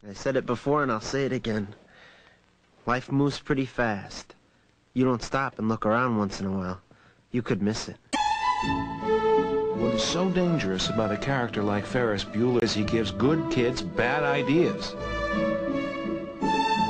I said it before and I'll say it again. Life moves pretty fast. You don't stop and look around once in a while, you could miss it. What is so dangerous about a character like Ferris Bueller is he gives good kids bad ideas.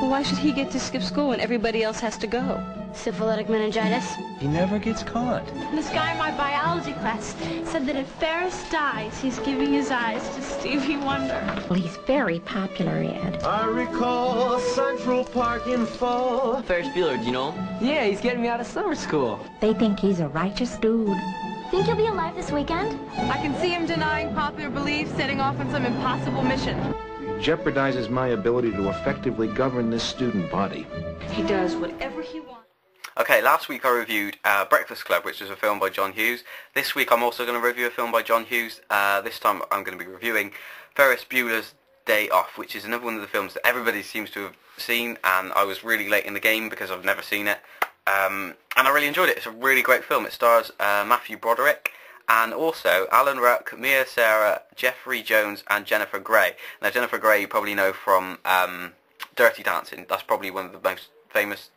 Well, why should he get to skip school when everybody else has to go? Syphilitic meningitis? He never gets caught. This guy in my biology class said that if Ferris dies, he's giving his eyes to Stevie Wonder. Well, he's very popular, Ed. I recall Central Park in fall. Ferris Bueller, do you know him? Yeah, he's getting me out of summer school. They think he's a righteous dude. Think he'll be alive this weekend? I can see him denying popular belief, setting off on some impossible mission. He jeopardizes my ability to effectively govern this student body. He does whatever he wants. Okay, last week I reviewed Breakfast Club, which is a film by John Hughes. This week I'm also going to review a film by John Hughes. This time I'm going to be reviewing Ferris Bueller's Day Off, which is another one of the films that everybody seems to have seen, and I was really late in the game because I've never seen it. And I really enjoyed it. It's a really great film. It stars Matthew Broderick and also Alan Ruck, Mia Sara, Jeffrey Jones and Jennifer Grey. Now Jennifer Grey you probably know from Dirty Dancing. That's probably one of the most famous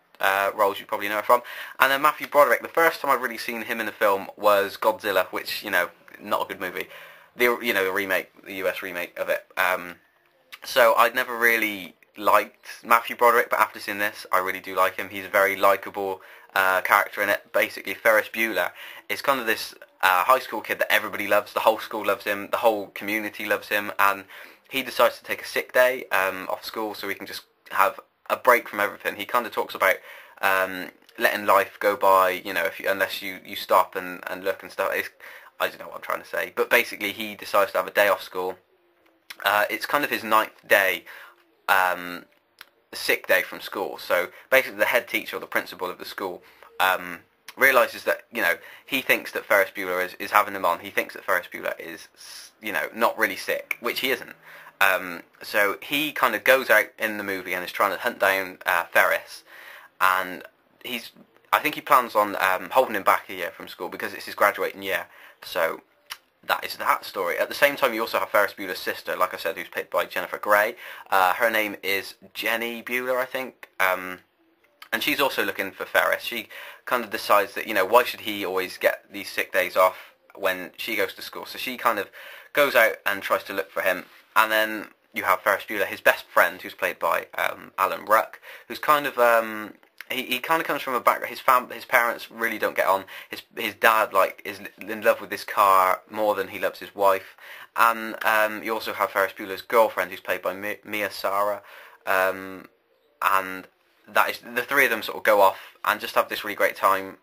roles you probably know her from. And then Matthew Broderick, the first time I've really seen him in a film was Godzilla, which, you know, not a good movie. The remake, the US remake of it. So I'd never really liked Matthew Broderick, but after seeing this, I really do like him. He's a very likeable character in it. Basically, Ferris Bueller is kind of this high school kid that everybody loves. The whole school loves him. The whole community loves him. And he decides to take a sick day off school so he can just have a break from everything. He kind of talks about letting life go by, you know, unless you stop and look and stuff. I don't know what I'm trying to say. But basically, he decides to have a day off school. It's kind of his 9th day, sick day from school. So basically the head teacher or the principal of the school realises that, you know, he thinks that Ferris Bueller is having him on. He thinks that Ferris Bueller is, you know, not really sick, which he isn't. So he kind of goes out in the movie and is trying to hunt down Ferris, and I think he plans on holding him back a year from school because it's his graduating year. So that is that story. At the same time, you also have Ferris Bueller's sister, like I said, who's played by Jennifer Grey. Her name is Jenny Bueller, I think. And she's also looking for Ferris. She kind of decides that, you know, why should he always get these sick days off when she goes to school? So she kind of goes out and tries to look for him. And then you have Ferris Bueller, his best friend, who's played by Alan Ruck, who's kind of he kind of comes from a background. His parents really don't get on. His dad is in love with this car more than he loves his wife. And you also have Ferris Bueller's girlfriend, who's played by Mia Sara, and that is the three of them sort of go off and just have this really great time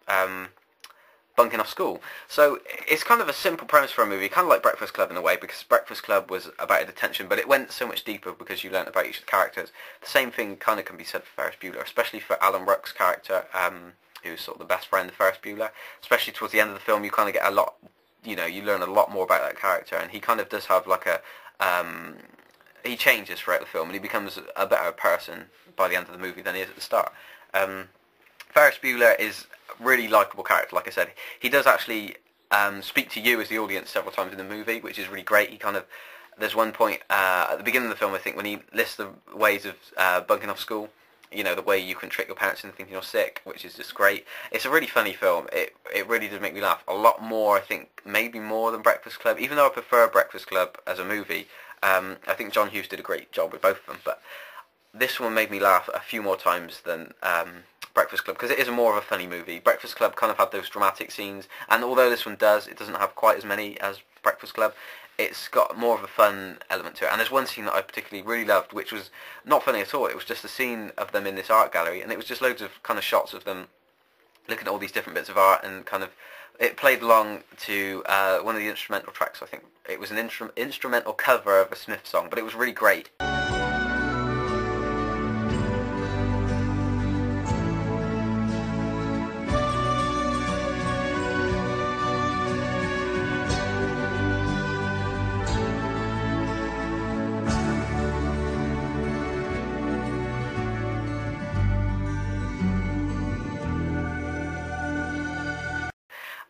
bunking off school. So it's kind of a simple premise for a movie, kind of like Breakfast Club in a way, because Breakfast Club was about a detention, but it went so much deeper because you learnt about each of the characters. The same thing kind of can be said for Ferris Bueller, especially for Alan Ruck's character, who's sort of the best friend of Ferris Bueller. Especially towards the end of the film, you kind of get a lot, you know, you learn a lot more about that character, and he kind of does have like a, he changes throughout the film, and he becomes a better person by the end of the movie than he is at the start. Ferris Bueller is a really likeable character, like I said. He does actually speak to you as the audience several times in the movie, which is really great. He kind of, there's one point at the beginning of the film, I think, when he lists the ways of bunking off school, you know, the way you can trick your parents into thinking you're sick, which is just great. It's a really funny film. It really did make me laugh a lot more, I think, maybe more than Breakfast Club. Even though I prefer Breakfast Club as a movie, I think John Hughes did a great job with both of them, but this one made me laugh a few more times than Breakfast Club, because it is more of a funny movie. Breakfast Club kind of had those dramatic scenes, and although this one does, it doesn't have quite as many as Breakfast Club. It's got more of a fun element to it. And there's one scene that I particularly really loved, which was not funny at all. It was just a scene of them in this art gallery, and it was just loads of kind of shots of them looking at all these different bits of art, and kind of, it played along to one of the instrumental tracks, I think. It was an instrumental cover of a Smith song, but it was really great.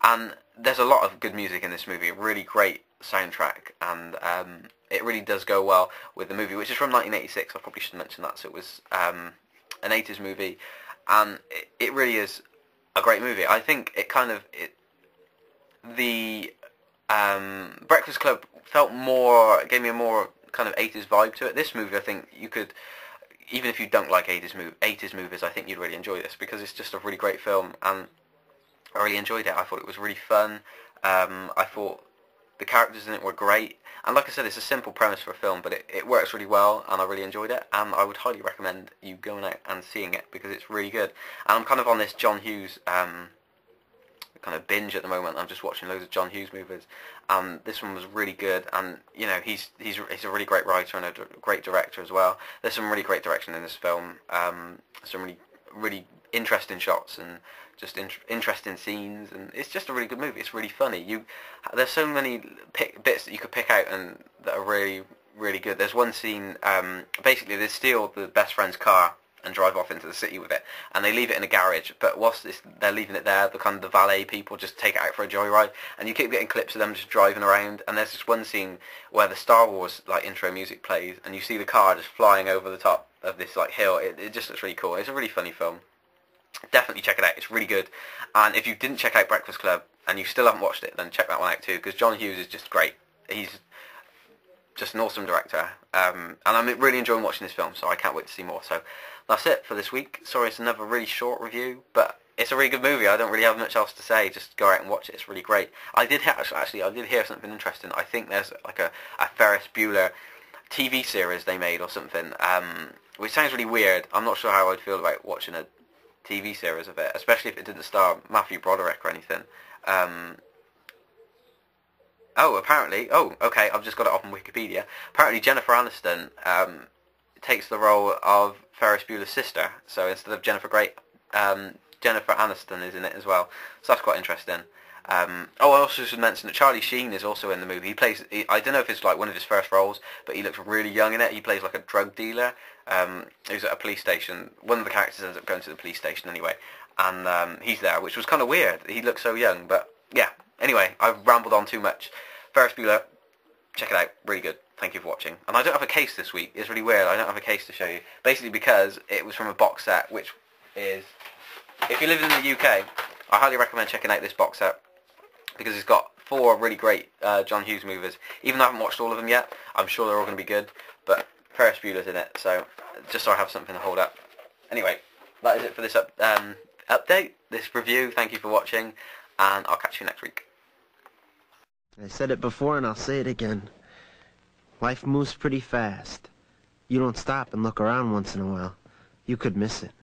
And there's a lot of good music in this movie, a really great soundtrack, and it really does go well with the movie, which is from 1986. I probably should mention that. So it was an 80s movie, and it really is a great movie. I think it kind of the Breakfast Club gave me a more kind of 80s vibe to it. This movie, I think you could, even if you don't like 80s movies, I think you'd really enjoy this, because it's just a really great film, and I really enjoyed it. I thought it was really fun. I thought the characters in it were great, and like I said, it's a simple premise for a film, but it works really well, and I really enjoyed it, and I would highly recommend you going out and seeing it, because it's really good. And I'm kind of on this John Hughes kind of binge at the moment. I'm just watching loads of John Hughes movies, and this one was really good. And you know, he's a really great writer and a great director as well. There's some really great direction in this film. Some really interesting shots and just interesting scenes, and it's just a really good movie. It's really funny. There's so many bits that you could pick out and that are really good. There's one scene, basically they steal the best friend's car and drive off into the city with it, and they leave it in a garage, but whilst they're leaving it there, the valet people just take it out for a joyride, and you keep getting clips of them just driving around. And there's this one scene where the Star Wars intro music plays, and you see the car just flying over the top of this hill. It just looks really cool. It's a really funny film. Definitely check it out. It's really good. And if you didn't check out Breakfast Club and you still haven't watched it, then check that one out too, because John Hughes is just great. He's just an awesome director, and I'm really enjoying watching this film, so I can't wait to see more. So that's it for this week. Sorry, it's another really short review, but it's a really good movie. I don't really have much else to say. Just go out and watch it. It's really great. I did hear something interesting. I think there's a Ferris Bueller TV series they made or something, which sounds really weird. I'm not sure how I'd feel about watching a TV series of it, especially if it didn't star Matthew Broderick or anything. Okay, I've just got it off on Wikipedia. Apparently Jennifer Aniston takes the role of Ferris Bueller's sister, so instead of Jennifer Aniston is in it as well, so that's quite interesting. I also should mention that Charlie Sheen is also in the movie. I don't know if it's one of his first roles, but he looks really young in it. He plays a drug dealer who's at a police station. One of the characters ends up going to the police station anyway, and he's there, which was kind of weird. He looks so young, but yeah. Anyway, I've rambled on too much. Ferris Bueller, check it out. Really good. Thank you for watching. And I don't have a case this week. It's really weird. I don't have a case to show you. Basically because it was from a box set, which is... If you live in the UK, I highly recommend checking out this box set, because it's got 4 really great John Hughes movies. Even though I haven't watched all of them yet, I'm sure they're all going to be good. But Ferris Bueller's in it, so just so I have something to hold up. Anyway, that is it for this update, this review. Thank you for watching, and I'll catch you next week. I said it before and I'll say it again. Life moves pretty fast. You don't stop and look around once in a while, you could miss it.